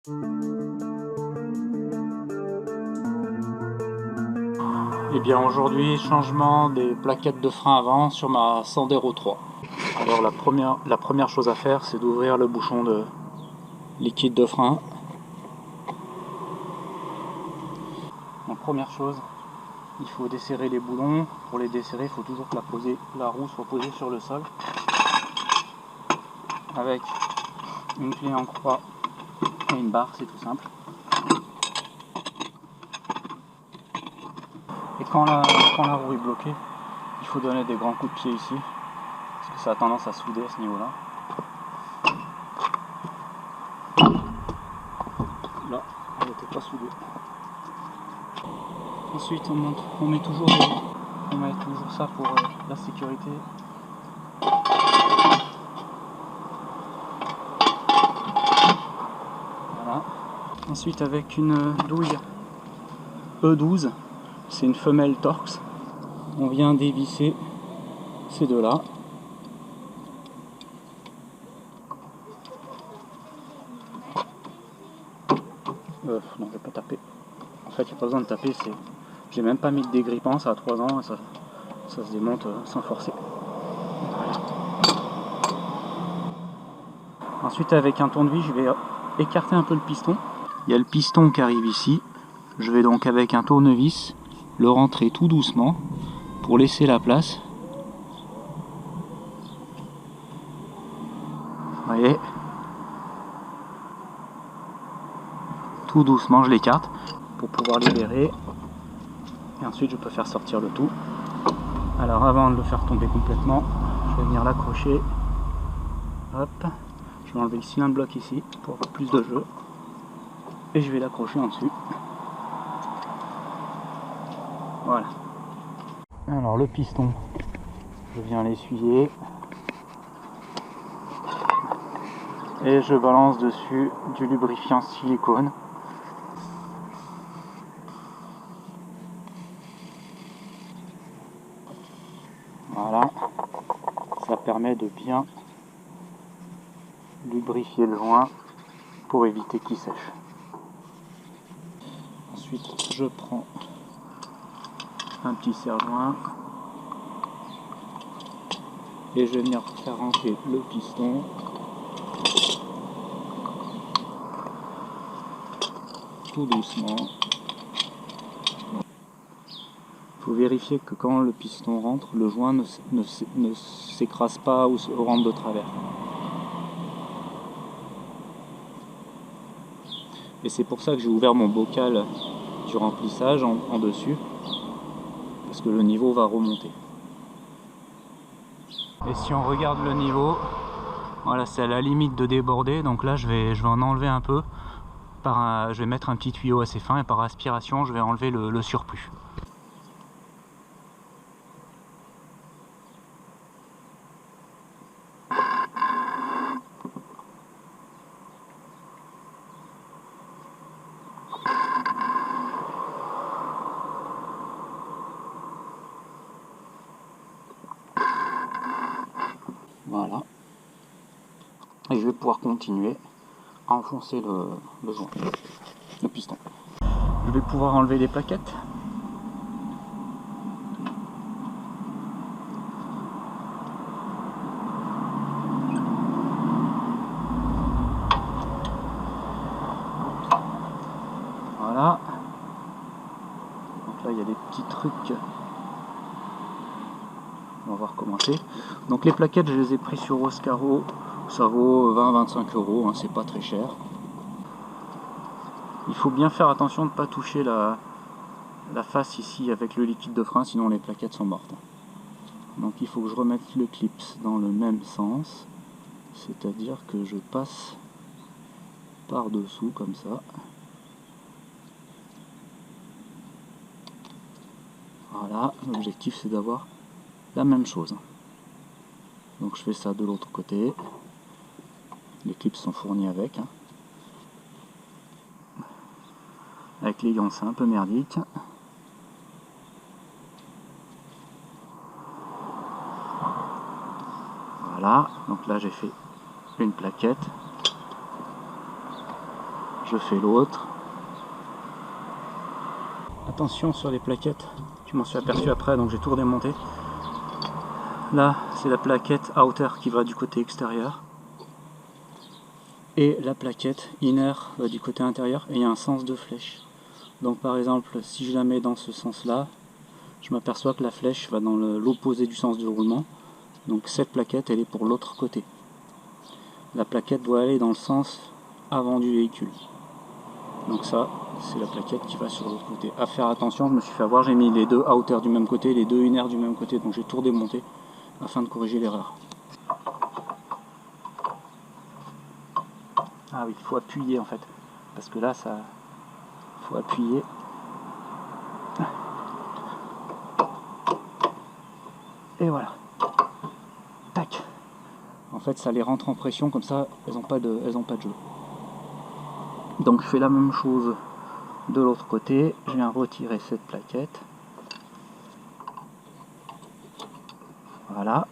Et bien aujourd'hui, changement des plaquettes de frein avant sur ma Sandero 3. Alors la première chose à faire, c'est d'ouvrir le bouchon de liquide de frein. Donc première chose, il faut desserrer les boulons. Pour les desserrer, il faut toujours que la roue soit posée sur le sol. Avec une clé en croix et une barre, c'est tout simple. Et quand la roue est bloquée, il faut donner des grands coups de pied ici, parce que ça a tendance à souder à ce niveau-là. Là, elle n'était pas soudée. Ensuite, on met toujours ça pour la sécurité. Voilà. Ensuite, avec une douille E12, c'est une femelle Torx, on vient dévisser ces deux-là. Non, je vais pas taper. En fait, il n'y a pas besoin de taper. J'ai même pas mis de dégrippant, ça a 3 ans et ça se démonte sans forcer. Ensuite, avec un tournevis, je vais écarter un peu le piston. Il y a le piston qui arrive ici. Je vais donc avec un tournevis le rentrer tout doucement pour laisser la place. Vous voyez, tout doucement je l'écarte pour pouvoir libérer, et ensuite je peux faire sortir le tout. Alors avant de le faire tomber complètement, je vais venir l'accrocher. Hop, je vais enlever le cylindre bloc ici pour avoir plus de jeu et je vais l'accrocher en dessus. Voilà. Alors le piston, je viens l'essuyer et je balance dessus du lubrifiant silicone. Voilà, ça permet de bien lubrifier le joint pour éviter qu'il sèche. Ensuite, je prends un petit serre-joint et je vais venir faire rentrer le piston. Tout doucement. Il faut vérifier que quand le piston rentre, le joint ne s'écrase pas ou rentre de travers. Et c'est pour ça que j'ai ouvert mon bocal du remplissage en dessus, parce que le niveau va remonter. Et si on regarde le niveau, voilà, c'est à la limite de déborder, donc là je vais en enlever un peu. Je vais mettre un petit tuyau assez fin et par aspiration je vais enlever le surplus. Voilà. Et je vais pouvoir continuer à enfoncer le joint, le piston. Je vais pouvoir enlever les plaquettes. Voilà. Donc là il y a des petits trucs. On va voir comment c'est. Donc les plaquettes, je les ai pris sur Oscaro. Ça vaut 20-25 €, hein, c'est pas très cher. Il faut bien faire attention de ne pas toucher la face ici avec le liquide de frein, sinon les plaquettes sont mortes. Donc il faut que je remette le clips dans le même sens, c'est-à-dire que je passe par dessous comme ça. Voilà, l'objectif c'est d'avoir la même chose. Donc je fais ça de l'autre côté. Les clips sont fournis avec. Avec les gants c'est un peu merdique. Voilà, donc là j'ai fait une plaquette. je fais l'autre. Attention sur les plaquettes, je m'en suis aperçu après, donc j'ai tout redémonté. Là, c'est la plaquette outer qui va du côté extérieur. Et la plaquette inner va du côté intérieur, et il y a un sens de flèche. Donc par exemple, si je la mets dans ce sens-là, je m'aperçois que la flèche va dans l'opposé du sens du roulement. Donc cette plaquette, elle est pour l'autre côté. La plaquette doit aller dans le sens avant du véhicule. Donc ça, c'est la plaquette qui va sur l'autre côté. À faire attention, je me suis fait avoir, j'ai mis les deux outer du même côté, les deux inner du même côté, donc j'ai tout redémonté afin de corriger l'erreur. Ah oui, il faut appuyer en fait, parce que là, ça, faut appuyer. Et voilà. Tac. En fait, ça les rentre en pression, comme ça, elles n'ont pas de jeu. Donc je fais la même chose de l'autre côté, je viens retirer cette plaquette. Voilà.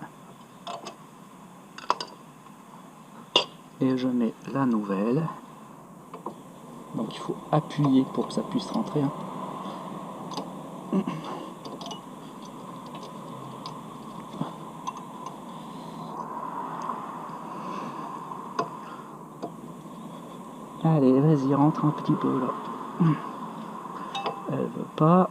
Et je mets la nouvelle. Donc il faut appuyer pour que ça puisse rentrer. Allez, vas-y, rentre un petit peu là. Elle veut pas.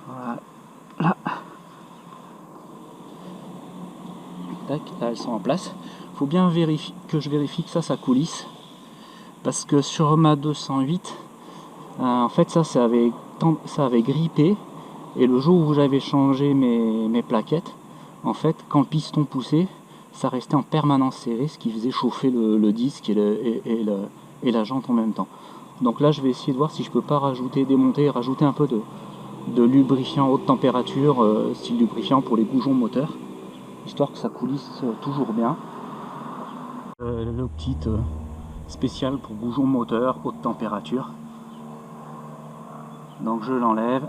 Voilà. Tac, là elles sont en place. Il faut bien que je vérifie que ça coulisse. Parce que sur ma 208, en fait ça avait grippé. Et le jour où j'avais changé mes plaquettes, en fait, quand le piston poussait, ça restait en permanence serré, ce qui faisait chauffer le disque et la jante en même temps. Donc là, je vais essayer de voir si je peux pas démonter, rajouter un peu de lubrifiant haute température, style lubrifiant pour les goujons moteurs, histoire que ça coulisse toujours bien. Le kit spécial pour goujons moteurs haute température. Donc je l'enlève.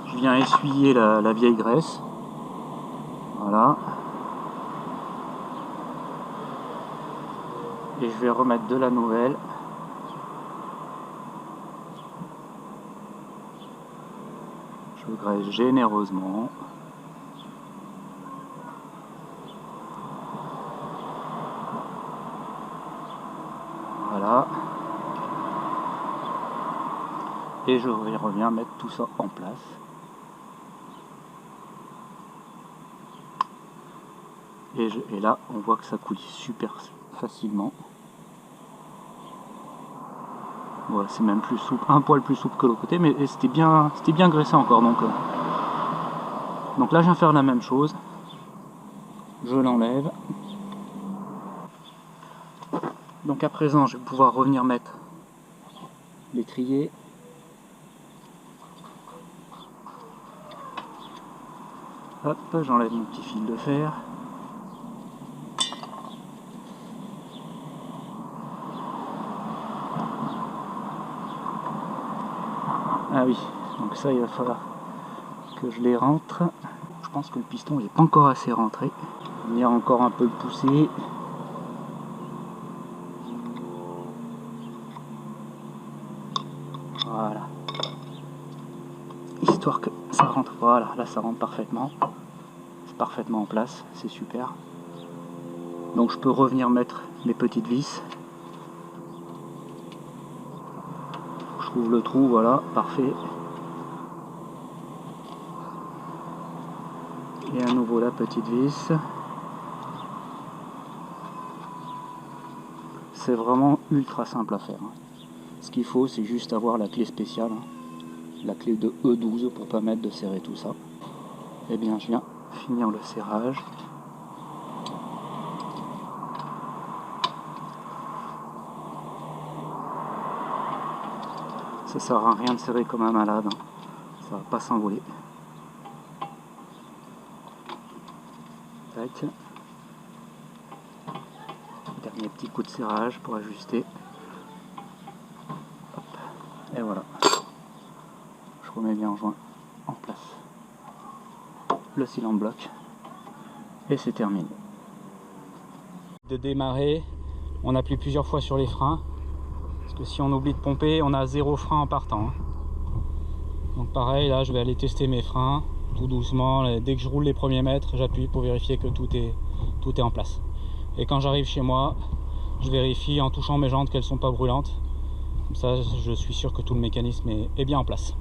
Je viens essuyer la vieille graisse. Voilà. Et je vais remettre de la nouvelle. Je graisse généreusement. Voilà. Et je reviens mettre tout ça en place. Et là, on voit que ça coulisse super facilement. Voilà, c'est même plus souple, un poil plus souple que l'autre côté, mais c'était bien graissé encore. Donc là, je viens faire la même chose. Je l'enlève. Donc à présent, je vais pouvoir revenir mettre l'étrier. Hop, j'enlève mon petit fil de fer. Ah oui, donc ça il va falloir que je les rentre. Je pense que le piston n'est pas encore assez rentré. Je vais venir encore un peu le pousser. Voilà. Histoire que ça rentre. Voilà, là ça rentre parfaitement. C'est parfaitement en place, c'est super. Donc je peux revenir mettre mes petites vis. Je trouve le trou, voilà, parfait. Et à nouveau la petite vis. C'est vraiment ultra simple à faire. Ce qu'il faut, c'est juste avoir la clé spéciale, la clé de E12 pour permettre de serrer tout ça. Et bien, je viens finir le serrage. Ça sert à rien de serrer comme un malade, ça va pas s'envoler. Tac. Dernier petit coup de serrage pour ajuster. Hop. Et voilà. je remets bien en joint en place. Le cylindre bloque et c'est terminé. De démarrer, on appuie plusieurs fois sur les freins parce que si on oublie de pomper, on a 0 frein en partant. Donc pareil, là je vais aller tester mes freins tout doucement. Dès que je roule les premiers mètres, j'appuie pour vérifier que tout est en place. Et quand j'arrive chez moi, je vérifie en touchant mes jantes qu'elles sont pas brûlantes. Comme ça, je suis sûr que tout le mécanisme est bien en place.